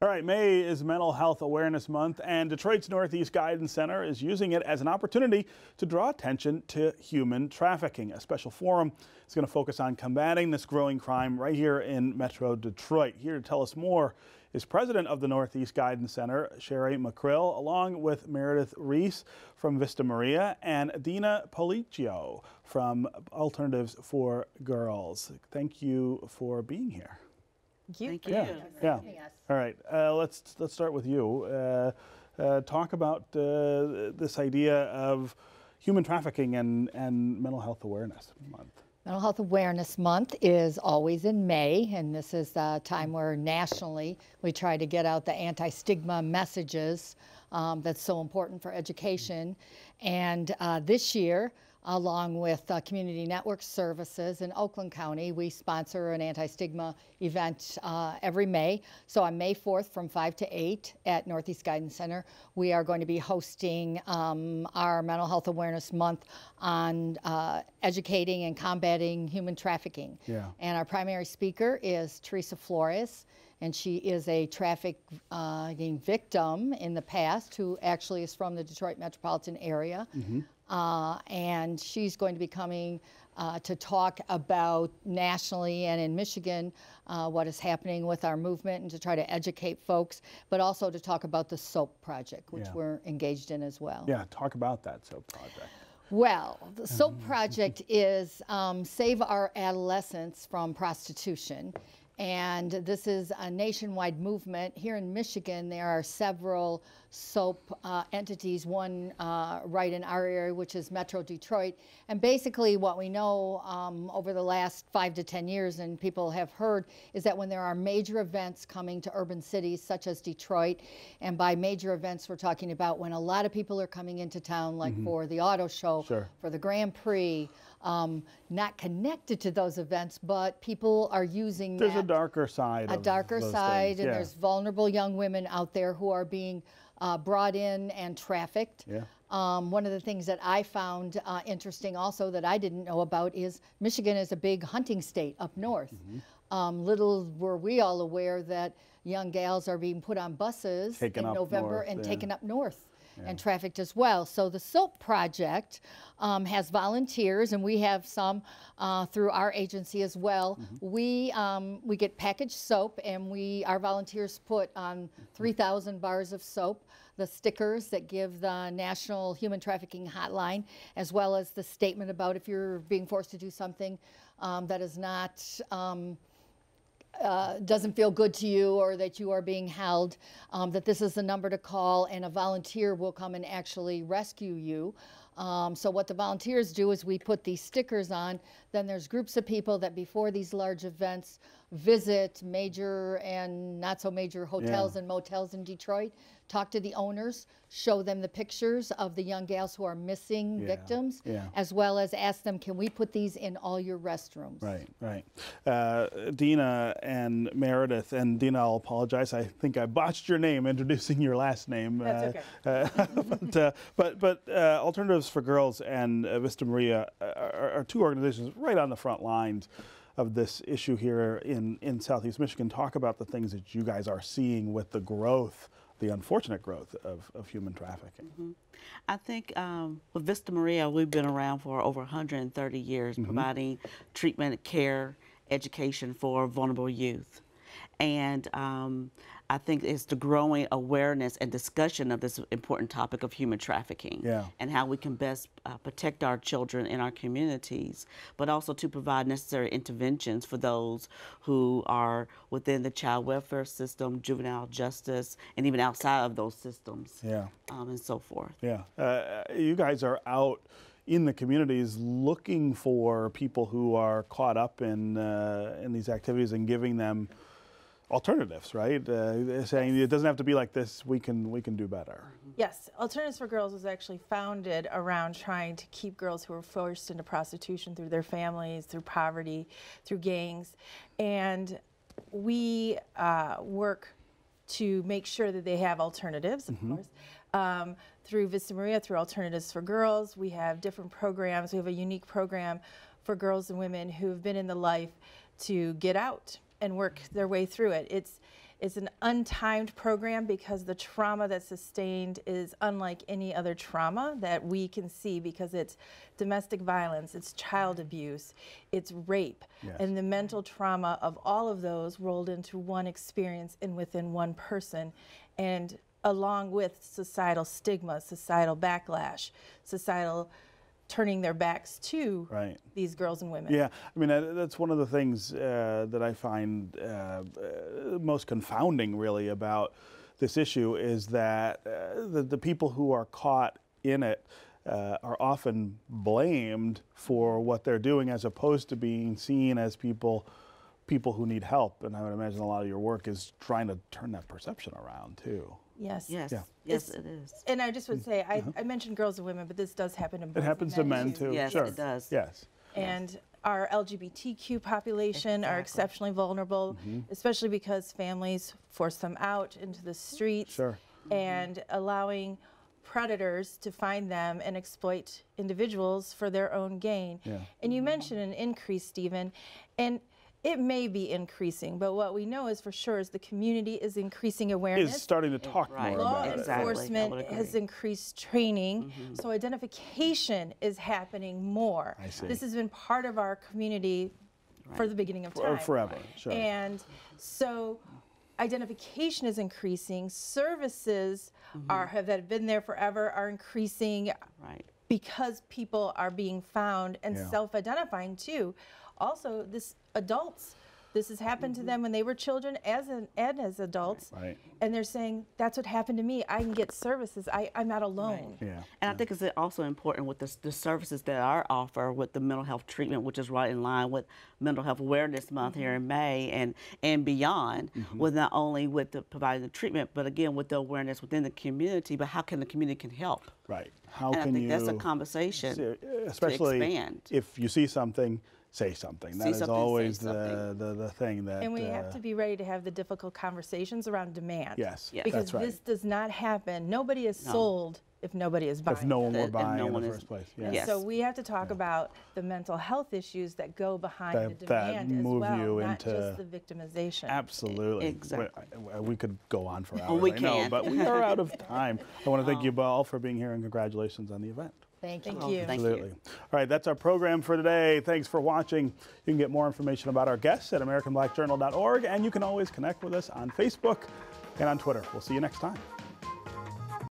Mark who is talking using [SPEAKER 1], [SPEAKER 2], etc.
[SPEAKER 1] All right, May is Mental Health Awareness Month, and Detroit's Northeast Guidance Center is using it as an opportunity to draw attention to human trafficking. A special forum is going to focus on combating this growing crime right here in Metro Detroit. Here to tell us more is President of the Northeast Guidance Center, Sherry McCrill, along with Meredith Reese from Vista Maria and Dina Policcio from Alternatives for Girls. Thank you for being here.
[SPEAKER 2] Thank you.
[SPEAKER 1] Yeah. All right. Let's start with you. Talk about this idea of human trafficking and Mental Health Awareness Month.
[SPEAKER 2] Mental Health Awareness Month is always in May, and this is the time where nationally we try to get out the anti-stigma messages that's so important for education. And this year, along with Community Network Services in Oakland County, we sponsor an anti-stigma event every May. So on May 4th from 5 to 8 at Northeast Guidance Center, we are going to be hosting our Mental Health Awareness Month on educating and combating human trafficking.
[SPEAKER 1] Yeah.
[SPEAKER 2] And our primary speaker is Teresa Flores, and she is a trafficking victim in the past who actually is from the Detroit metropolitan area. Mm-hmm. And she's going to be coming to talk about nationally and in Michigan what is happening with our movement and to try to educate folks, but also to talk about the SOAP project, which we're engaged in as well.
[SPEAKER 1] Yeah, talk about that SOAP project.
[SPEAKER 2] Well, the SOAP project is Save Our Adolescents from Prostitution. And this is a nationwide movement. Here in Michigan, there are several SOAP entities, one right in our area, which is Metro Detroit. And basically what we know over the last 5 to 10 years, and people have heard, is that when there are major events coming to urban cities such as Detroit, and by major events we're talking about when a lot of people are coming into town, like for the auto show, for the Grand Prix, not connected to those events, but people are using
[SPEAKER 1] There's a darker side.
[SPEAKER 2] A darker side,
[SPEAKER 1] things.
[SPEAKER 2] And there's vulnerable young women out there who are being brought in and trafficked.
[SPEAKER 1] Yeah.
[SPEAKER 2] One of the things that I found interesting also that I didn't know about is Michigan is a big hunting state up north. Mm-hmm. Little were we all aware that young gals are being put on buses in November and taken up north. And trafficked as well. So the SOAP project has volunteers, and we have some through our agency as well. Mm-hmm. We get packaged soap, and our volunteers put on 3,000 bars of soap, the stickers that give the National Human Trafficking Hotline, as well as the statement about if you're being forced to do something that is not doesn't feel good to you, or that you are being held, that this is the number to call, and a volunteer will come and actually rescue you. So what the volunteers do is we put these stickers on, then there's groups of people that before these large events visit major and not so major hotels and motels in Detroit, talk to the owners, show them the pictures of the young gals who are missing victims, as well as ask them, can we put these in all your restrooms? Right,
[SPEAKER 1] right. Dina and Meredith, and Dina, I'll apologize, I think I botched your name introducing your last name.
[SPEAKER 3] That's okay.
[SPEAKER 1] But Alternatives for Girls and Vista Maria are two organizations right on the front lines of this issue here in Southeast Michigan. Talk about the things that you guys are seeing with the growth, the unfortunate growth of human trafficking.
[SPEAKER 3] Mm-hmm. I think with Vista Maria, we've been around for over 130 years, providing treatment, care, education for vulnerable youth. And I think it's the growing awareness and discussion of this important topic of human trafficking and how we can best protect our children in our communities, but also to provide necessary interventions for those who are within the child welfare system, juvenile justice, and even outside of those systems, and so forth.
[SPEAKER 1] You guys are out in the communities looking for people who are caught up in these activities and giving them alternatives, right? Saying it doesn't have to be like this. We can do better.
[SPEAKER 4] Yes, Alternatives for Girls was actually founded around trying to keep girls who were forced into prostitution through their families, through poverty, through gangs, and we work to make sure that they have alternatives, of course. Through Vista Maria, through Alternatives for Girls, we have different programs. We have a unique program for girls and women who have been in the life to get out and work their way through it. It's an untimed program because the trauma that's sustained is unlike any other trauma that we can see, because it's domestic violence, it's child abuse, it's rape, and the mental trauma of all of those rolled into one experience and within one person, and along with societal stigma, societal backlash, societal turning their backs to these girls and women.
[SPEAKER 1] Yeah, I mean, that's one of the things that I find most confounding, really, about this issue is that the people who are caught in it are often blamed for what they're doing, as opposed to being seen as people who need help. And I would imagine a lot of your work is trying to turn that perception around, too.
[SPEAKER 4] Yes.
[SPEAKER 3] Yes.
[SPEAKER 1] Yeah.
[SPEAKER 3] Yes, it is.
[SPEAKER 4] And I just would say, I mentioned girls and women, but this does happen to both.
[SPEAKER 1] It happens to men, too.
[SPEAKER 3] Yes,
[SPEAKER 1] sure.
[SPEAKER 3] it does.
[SPEAKER 1] Yes.
[SPEAKER 4] And our LGBTQ population are exceptionally vulnerable, especially because families force them out into the streets,
[SPEAKER 1] Sure.
[SPEAKER 4] and allowing predators to find them and exploit individuals for their own gain.
[SPEAKER 1] Yeah.
[SPEAKER 4] And you mentioned an increase, Stephen, and it may be increasing, but what we know is for sure is the community is increasing awareness.
[SPEAKER 1] Is starting to talk more
[SPEAKER 4] Law
[SPEAKER 1] about it.
[SPEAKER 4] enforcement has increased training, so identification is happening more.
[SPEAKER 1] I see.
[SPEAKER 4] This has been part of our community for the beginning of time.
[SPEAKER 1] Forever, sure.
[SPEAKER 4] And so identification is increasing. Services that have been there forever are increasing because people are being found and self-identifying too. Also, this has happened to them when they were children and as adults. And they're saying, that's what happened to me. I can get services. I'm not alone.
[SPEAKER 1] Yeah.
[SPEAKER 3] And I think it's also important with the services that are offered with the mental health treatment, which is right in line with Mental Health Awareness Month here in May and beyond, with not only with providing the treatment, but again with the awareness within the community, but how can the community can help?
[SPEAKER 1] Right. How
[SPEAKER 3] and
[SPEAKER 1] can
[SPEAKER 3] I think
[SPEAKER 1] you,
[SPEAKER 3] that's a conversation
[SPEAKER 1] especially
[SPEAKER 3] to expand.
[SPEAKER 1] If you see something, say something. That is always the thing that.
[SPEAKER 4] And we have to be ready to have the difficult conversations around demand.
[SPEAKER 1] Yes.
[SPEAKER 4] Because
[SPEAKER 1] that's right.
[SPEAKER 4] this does not happen. Nobody is sold if nobody is buying.
[SPEAKER 1] If no one were
[SPEAKER 3] If
[SPEAKER 1] buying
[SPEAKER 3] no
[SPEAKER 1] in
[SPEAKER 3] one
[SPEAKER 1] the
[SPEAKER 3] is-
[SPEAKER 1] first place.
[SPEAKER 4] And
[SPEAKER 3] Yes.
[SPEAKER 4] so we have to talk about the mental health issues that go behind
[SPEAKER 1] That-
[SPEAKER 4] the
[SPEAKER 1] that
[SPEAKER 4] demand as
[SPEAKER 1] move
[SPEAKER 4] well,
[SPEAKER 1] you
[SPEAKER 4] not
[SPEAKER 1] into-
[SPEAKER 4] just the victimization.
[SPEAKER 1] Absolutely.
[SPEAKER 3] Exactly.
[SPEAKER 1] We could go on for hours.
[SPEAKER 3] We
[SPEAKER 1] I know,
[SPEAKER 3] can.
[SPEAKER 1] but we are out of time. I want to thank you all for being here, and congratulations on the event.
[SPEAKER 2] Thank you.
[SPEAKER 4] Thank you.
[SPEAKER 3] Thank
[SPEAKER 1] Absolutely. All right, that's our program for today. Thanks for watching. You can get more information about our guests at AmericanBlackJournal.org, and you can always connect with us on Facebook and on Twitter. We'll see you next time.